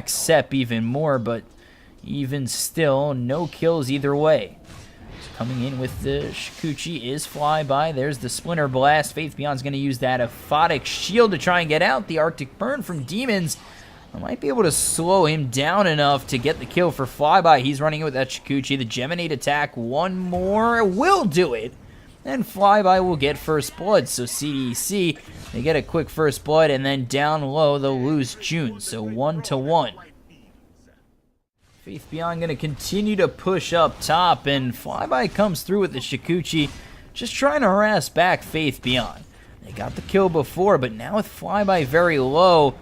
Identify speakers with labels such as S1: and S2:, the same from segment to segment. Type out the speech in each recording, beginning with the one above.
S1: Sep even more, but even still, no kills either way. Coming in with the Shikuchi is Flyby. There's the Splinter Blast. Faith Beyond's going to use that Aphotic Shield to try and get out. The Arctic Burn from Demons might be able to slow him down enough to get the kill for Flyby. He's running it with that Shikuchi. The Geminate attack, one more, will do it. And Flyby will get first blood. So CDEC, they get a quick first blood, and then down low, they'll lose June. So 1-1. Faith Beyond going to continue to push up top, and Flyby comes through with the Shikuchi, just trying to harass back Faith Beyond. They got the kill before, but now with Flyby very low,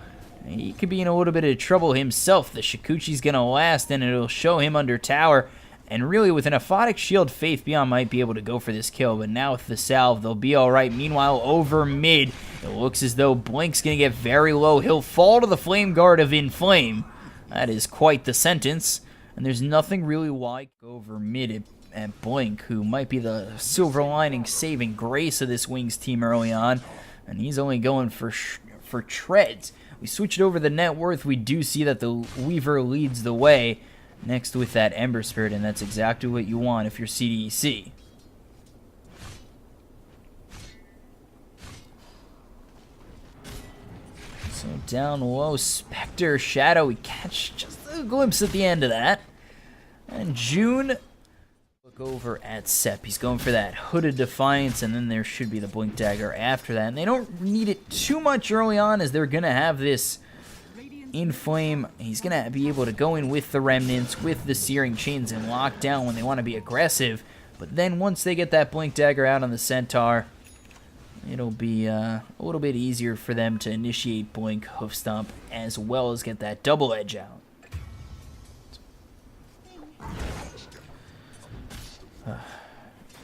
S1: he could be in a little bit of trouble himself. The Shikuchi's going to last, and it'll show him under tower. And really, with an Aphotic Shield, Faith Beyond might be able to go for this kill, but now with the salve, they'll be alright. Meanwhile, over mid, it looks as though Blink's going to get very low. He'll fall to the Flame Guard of Inflame. That is quite the sentence, and there's nothing really why go over mid at Blink, who might be the silver lining saving grace of this Wings team early on, and he's only going for treads. We switch it over to the net worth. We do see that the Weaver leads the way next with that Ember Spirit, and that's exactly what you want if you're CDEC. So down low, Spectre, Shadow, we catch just a glimpse at the end of that. And June, look over at Sep. He's going for that Hooded Defiance, and then there should be the Blink Dagger after that. And they don't need it too much early on, as they're going to have this Inflame. He's going to be able to go in with the Remnants, with the Searing Chains, and lock down when they want to be aggressive. But then once they get that Blink Dagger out on the Centaur, it'll be a little bit easier for them to initiate Blink, Hoof Stomp, as well as get that double edge out.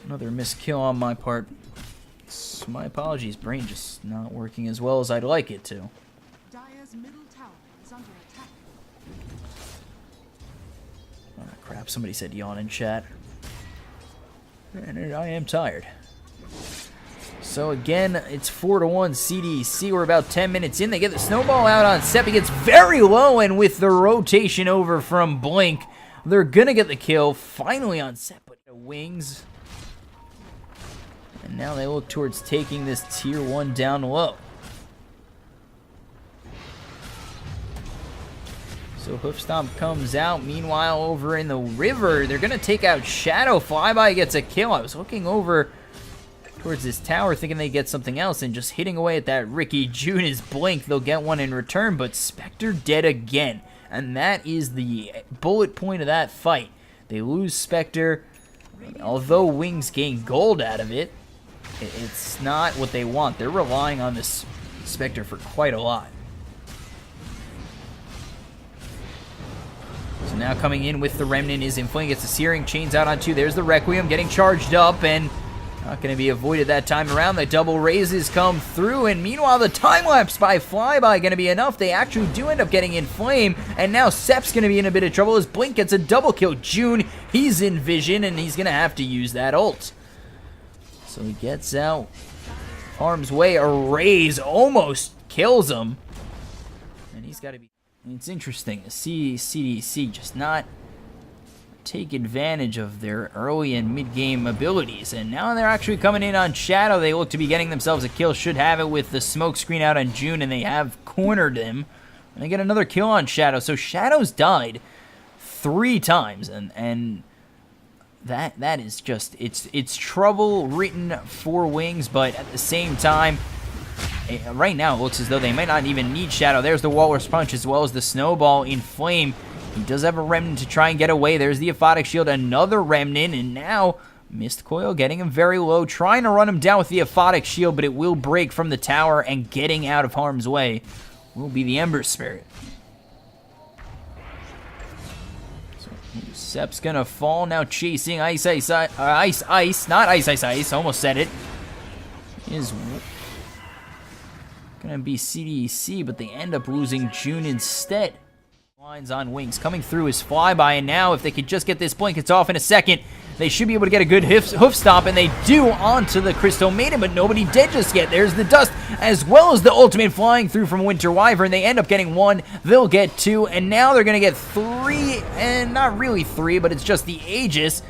S1: Another missed kill on my part. My apologies, brain just not working as well as I'd like it to.
S2: Dire's middle tower is under attack.
S1: Oh, crap, somebody said yawn in chat. And I am tired. So again, it's 4-1 CDEC. We're about 10 minutes in. They get the snowball out on Sep. He gets very low, and with the rotation over from Blink, they're gonna get the kill finally on Sep. But the Wings, and now they look towards taking this tier 1 down low. So Hoof Stomp comes out. Meanwhile, over in the river, they're gonna take out Shadow. Flyby gets a kill. I was looking over towards this tower thinking they get something else, and just hitting away at that Ricky June is Blink. They'll get one in return, but Spectre dead again. And that is the bullet point of that fight. They lose Spectre. Although Wings gain gold out of it, it's not what they want. They're relying on this Spectre for quite a lot. So now coming in with the Remnant is Inflame. Gets the Searing Chains out on 2. There's the Requiem getting charged up, and not going to be avoided that time around. The double raises come through, and meanwhile the time-lapse by Flyby going to be enough. They actually do end up getting Inflame, and now Sep's going to be in a bit of trouble as Blink gets a double kill. June, he's in vision, and he's going to have to use that ult. So he gets out harm's way. A raise almost kills him, and he's got to be... It's interesting to see CDEC just not take advantage of their early and mid-game abilities, and now they're actually coming in on Shadow. They look to be getting themselves a kill. Should have it with the smoke screen out on June, and they have cornered him, and they get another kill on Shadow. So Shadow's died 3 times, and that is just it's trouble written for Wings. But at the same time, right now it looks as though they might not even need Shadow. There's the Walrus Punch as well as the Snowball. Inflame, he does have a Remnant to try and get away. There's the Aphotic Shield, another Remnant, and now Mist Coil getting him very low, trying to run him down with the Aphotic Shield, but it will break from the tower, and getting out of harm's way will be the Ember Spirit. So Sep's gonna fall now, chasing Ice, not Ice, almost said it. Is gonna be CDEC, but they end up losing June instead. Lines on Wings coming through is Flyby, and now if they could just get this Blink, it's off in a second. They should be able to get a good hoof stomp, and they do onto the Crystal Maiden, but nobody dead just yet. There's the dust, as well as the ultimate flying through from Winter Wyvern. They end up getting 1, they'll get 2, and now they're going to get 3, and not really 3, but it's just the Aegis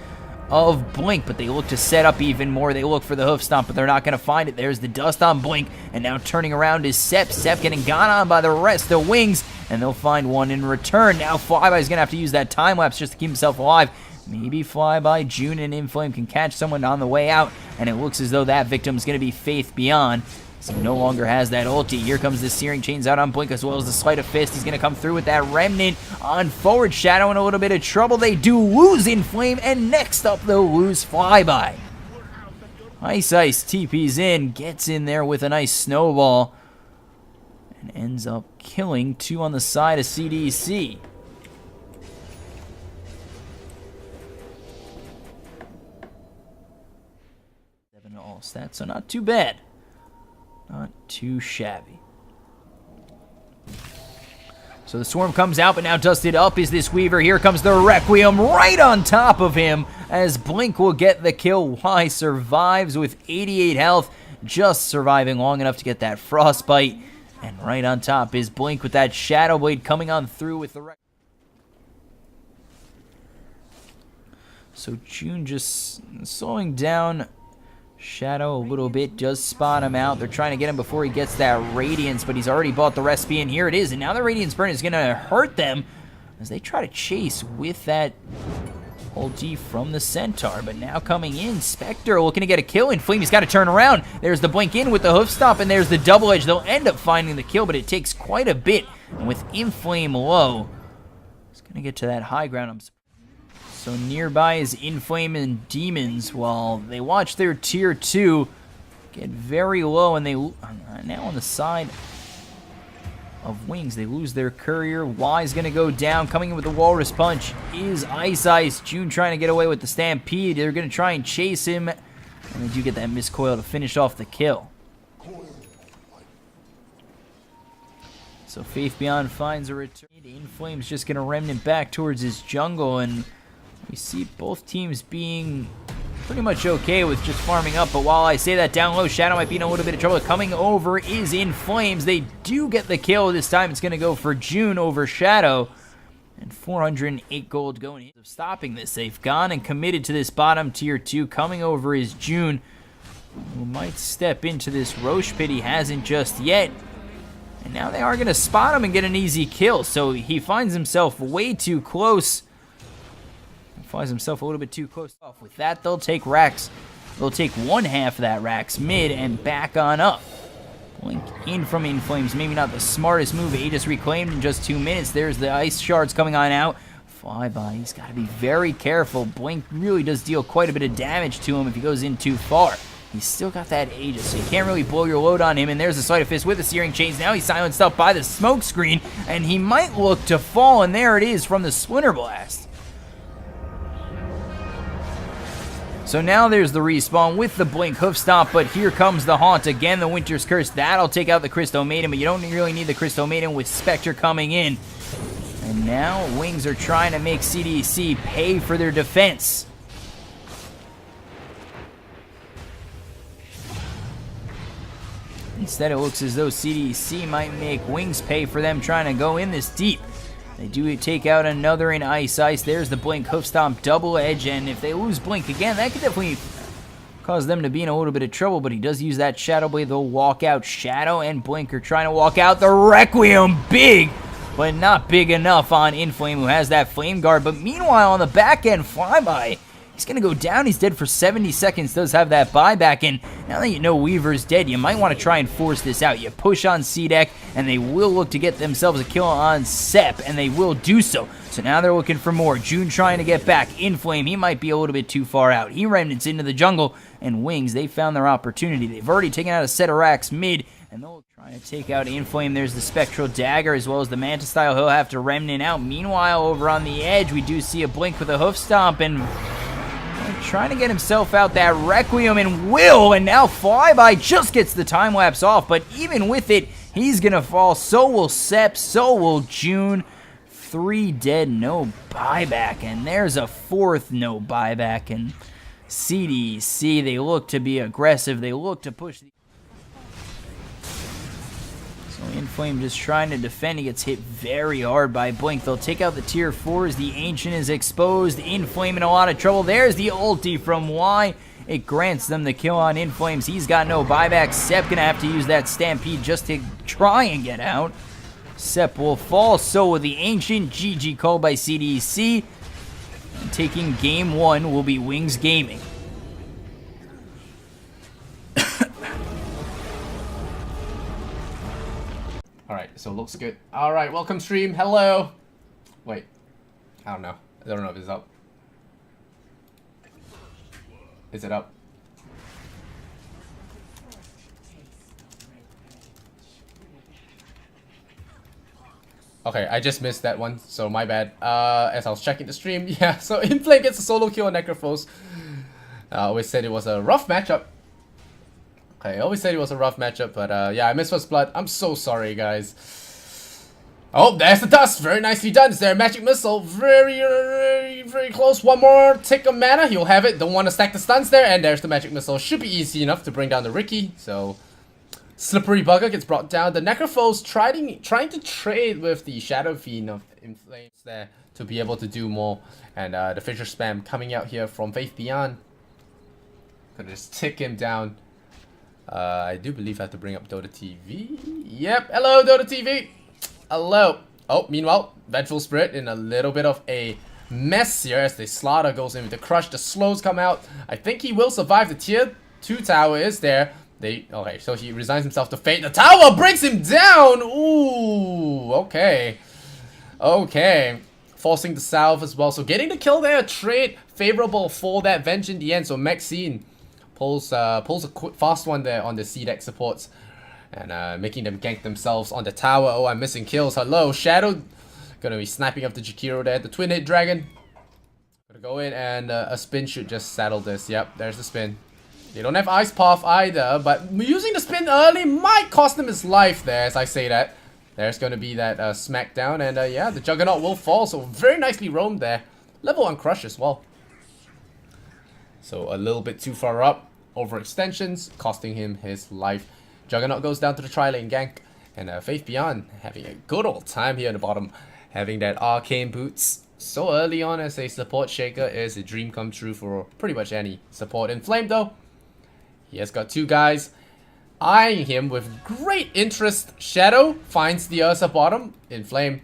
S1: of Blink, but they look to set up even more. They look for the hoof stomp, but they're not going to find it. There's the dust on Blink, and now turning around is Sep. Sep getting gone on by the rest of Wings, and they'll find 1 in return. Now Flyby is going to have to use that time lapse just to keep himself alive. Maybe Flyby, June, and Inflame can catch someone on the way out, and it looks as though that victim's going to be Faith Beyond. So he no longer has that ulti. Here comes the Searing Chains out on Blink, as well as the Sleight of Fist. He's going to come through with that Remnant on forward. Shadow in a little bit of trouble. They do lose Inflame, and next up they'll lose Flyby. Ice TP's in, gets in there with a nice snowball, and ends up killing 2 on the side of CDEC. All stats, so not too bad. Not too shabby. So the Swarm comes out, but now dusted up is this Weaver. Here comes the Requiem right on top of him, as Blink will get the kill. Y survives with 88 health, just surviving long enough to get that Frostbite. And right on top is Blink with that Shadow Blade coming on through with the Requiem. So June just slowing down Shadow a little bit, does spot him out. They're trying to get him before he gets that Radiance, but he's already bought the recipe, and here it is. And now the Radiance Burn is going to hurt them as they try to chase with that ulti from the Centaur. But now coming in, Spectre looking to get a kill, and Flame's got to turn around. There's the Blink in with the hoof stomp, and there's the double edge. They'll end up finding the kill, but it takes quite a bit. And with Inflame low, it's going to get to that high ground. So nearby is Inflame and Demons, while they watch their tier 2 get very low, and they now on the side of Wings, they lose their Courier. Y is going to go down. Coming in with the Walrus Punch is Ice. June trying to get away with the Stampede. They're going to try and chase him, and they do get that miscoil to finish off the kill. So Faith Beyond finds a return. Inflame's just going to Remnant back towards his jungle, and we see both teams being pretty much okay with just farming up. But while I say that, down low, Shadow might be in a little bit of trouble. Coming over is In Flames. They do get the kill. This time it's going to go for June over Shadow. And 408 gold going in. Stopping this, they've gone and committed to this bottom tier 2. Coming over is June, who might step into this Roche pit. He hasn't just yet. And now they are going to spot him and get an easy kill. So he finds himself way too close. Finds himself a little bit too close off. With that, they'll take Rax. They'll take 1/2 of that Rax mid and back on up. Blink in from Inflames. Maybe not the smartest move. Aegis reclaimed in just 2 minutes. There's the Ice Shards coming on out. Flyby, he's got to be very careful. Blink really does deal quite a bit of damage to him if he goes in too far. He's still got that Aegis, so you can't really blow your load on him. And there's the Sleight of Fist with the Searing Chains. Now he's silenced up by the smoke screen, and he might look to fall. And there it is from the Splinter Blast. So now there's the respawn with the Blink hoof stomp, but here comes the Haunt again, the Winter's Curse. That'll take out the Crystal Maiden, but you don't really need the Crystal Maiden with Spectre coming in. And now Wings are trying to make CDEC pay for their defense. Instead, it looks as though CDEC might make Wings pay for them trying to go in this deep. They do take out another in Ice. There's the Blink hoof stomp double edge, and if they lose Blink again, that could definitely cause them to be in a little bit of trouble, but he does use that Shadow Blade. They'll walk out. Shadow and Blink are trying to walk out. The Requiem, big, but not big enough on Inflame, who has that Flame Guard. But meanwhile, on the back end, Flyby, he's going to go down. He's dead for 70 seconds, does have that buyback, and now that you know Weaver's dead, you might want to try and force this out. You push on CDEC, and they will look to get themselves a kill on Sep, and they will do so. So now they're looking for more. June trying to get back. Inflame, he might be a little bit too far out. He remnants into the jungle, and Wings, they found their opportunity. They've already taken out a set of racks mid, and they'll try to take out Inflame. There's the Spectral Dagger, as well as the Manta Style. He'll have to remnant out. Meanwhile, over on the edge, we do see a Blink with a hoof stomp, and trying to get himself out that Requiem, and will, and now Flyby just gets the time lapse off, but even with it, he's gonna fall. So will Sep, so will June. 3 dead, no buyback. And there's a 4th no buyback. And CDEC, they look to be aggressive. They look to push the... So Inflame just trying to defend. He gets hit very hard by Blink. They'll take out the tier 4s. The Ancient is exposed. Inflame in a lot of trouble. There's the ulti from Y. It grants them the kill on Inflames. He's got no buyback. Sep gonna have to use that Stampede just to try and get out. Sep will fall. So will the Ancient. GG called by CDEC. And taking game 1 will be Wings Gaming.
S3: Alright, so looks good. Alright, welcome stream. Hello. Wait. I don't know. I don't know if it's up. Is it up? Okay, I just missed that one, so my bad. As I was checking the stream, yeah, so Inflame gets a solo kill on Necrophos. I always said it was a rough matchup. Okay, I always said it was a rough matchup, but yeah, I missed first blood. I'm so sorry, guys. Oh, there's the dust. Very nicely done. Is there a magic missile? Very close. One more tick of mana. He'll have it. Don't want to stack the stuns there. And there's the magic missile. Should be easy enough to bring down the Ricky. So, Slippery Bugger gets brought down. The Necrophos trying to trade with the Shadow Fiend of Inflames there to be able to do more. And the Fisher Spam coming out here from Faith Beyond. Gonna just tick him down. I do believe I have to bring up Dota TV. Yep. Hello, Dota TV. Hello. Oh, meanwhile, Vengeful Spirit in a little bit of a mess here as the Slaughter goes in with the Crush. The slows come out. I think he will survive. The tier 2 tower is there. Okay, so he resigns himself to fate. The tower brings him down. Ooh, okay. Okay. Forcing the salve as well. So getting the kill there, a trade favorable for that Venge in the end. So Maxine pulls a quick, fast one there on the CDEC supports. And making them gank themselves on the tower. Oh, I'm missing kills. Hello, Shadow. Gonna be sniping up the Jakiro there. The Twin Hit Dragon. Gonna go in and a spin should just settle this. Yep, there's the spin. They don't have Ice Path either, but using the spin early might cost him his life there as I say that. There's gonna be that smackdown and yeah, the Juggernaut will fall. So very nicely roamed there. Level 1 Crush as well. So a little bit too far up. Overextensions costing him his life. Juggernaut goes down to the tri-lane gank. And Faith Beyond having a good old time here at the bottom. Having that Arcane Boots so early on as a support shaker is a dream come true for pretty much any support. Inflamed though, he has got 2 guys eyeing him with great interest. Shadow finds the Ursa bottom. Inflame.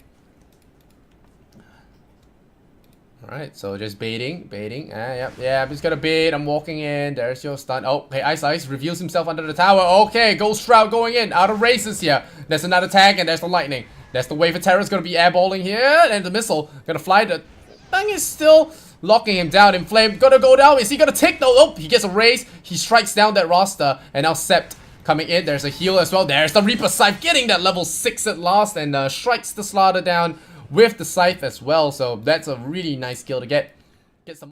S3: Alright, so just baiting. Yeah, I'm just gonna bait. I'm walking in. There's your stun. Oh, hey, Ice reveals himself under the tower. Okay, Ghost Shroud going in. Out of races here. There's another tag, and there's the lightning. There's the Wave of Terror. Is gonna be airballing here. And the missile gonna fly. The thing is still locking him down. Inflamed. Gonna go down. Is he gonna tick? No. Oh, he gets a raise. He strikes down that roster. And now Sept coming in. There's a heal as well. There's the Reaper Scythe getting that level 6 at last. And strikes the Slaughter down with the Scythe as well, so that's a really nice kill to get some.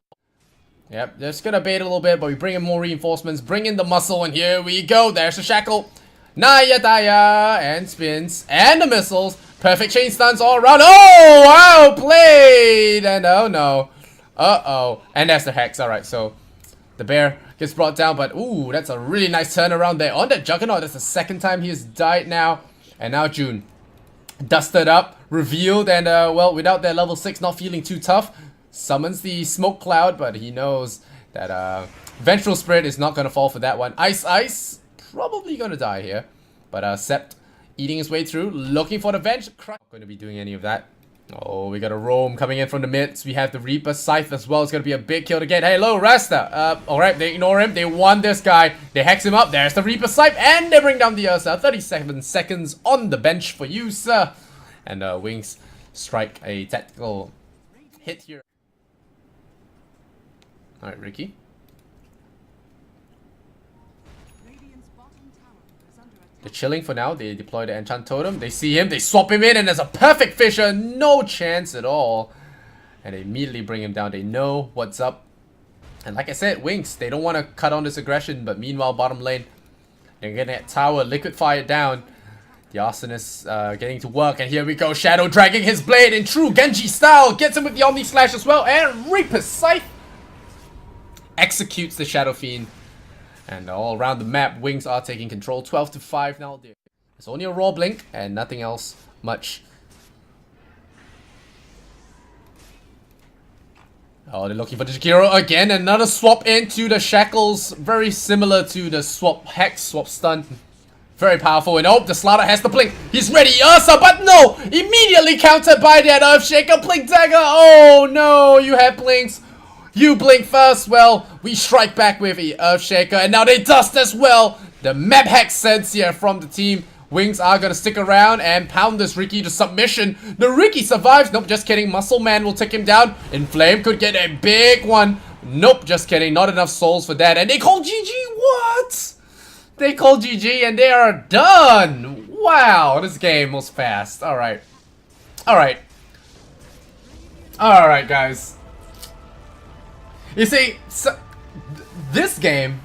S3: Yep, just gonna bait a little bit, but we bring in more reinforcements, bring in the muscle, and here we go. There's the Shackle, Naya Daya, and spins, and the missiles. Perfect chain stuns all around. Oh, wow, played, and oh no, and that's the Hex. All right, so the bear gets brought down, but ooh, that's a really nice turnaround there on that Juggernaut. That's the 2nd time he has died now, and now June. Dusted up, revealed, and well, without that level 6 not feeling too tough, summons the smoke cloud, but he knows that Vengeful Spirit is not gonna fall for that one. Ice, probably gonna die here, but Sept eating his way through, looking for the Venge. Not gonna be doing any of that. Oh, we got a roam coming in from the mids. We have the Reaper Scythe as well. It's gonna be a big kill to get. Hey, hello, Rasta. Alright, they ignore him. They won this guy. They hex him up. There's the Reaper Scythe, and they bring down the Ursa. 37 seconds on the bench for you, sir. And Wings strike a tactical hit here. Alright, Ricky. They're chilling for now. They deploy the Enchant Totem. They see him. They swap him in. And there's a perfect Fisher. No chance at all. And they immediately bring him down. They know what's up. And like I said, Wings, they don't want to cut on this aggression. But meanwhile, bottom lane, they're getting that tower liquid fire down. The Arsonist getting to work, and here we go. Shadow dragging his blade in true Genji style. Gets him with the Omni Slash as well. And Reaper's Scythe executes the Shadow Fiend. And all around the map, Wings are taking control. 12-5 now. It's only a raw blink and nothing else much. Oh, they're looking for the Jakiro again. Another swap into the Shackles. Very similar to the swap Hex, swap stun. Very powerful, and oh, the Slaughter has the blink. He's ready, Ursa, but no! Immediately countered by that Earthshaker. Blink dagger. Oh no, you have blinks. You blink first. Well, we strike back with the Earthshaker, and now they dust as well. The map hack sense here from the team. Wings are gonna stick around and pound this Riki to submission. The Riki survives. Nope, just kidding. Muscle Man will take him down. Inflame could get a big one. Nope, just kidding. Not enough souls for that. And they call GG. What? They call GG and they are done. Wow, this game was fast. Alright. Alright. Alright, guys. You see, so, this game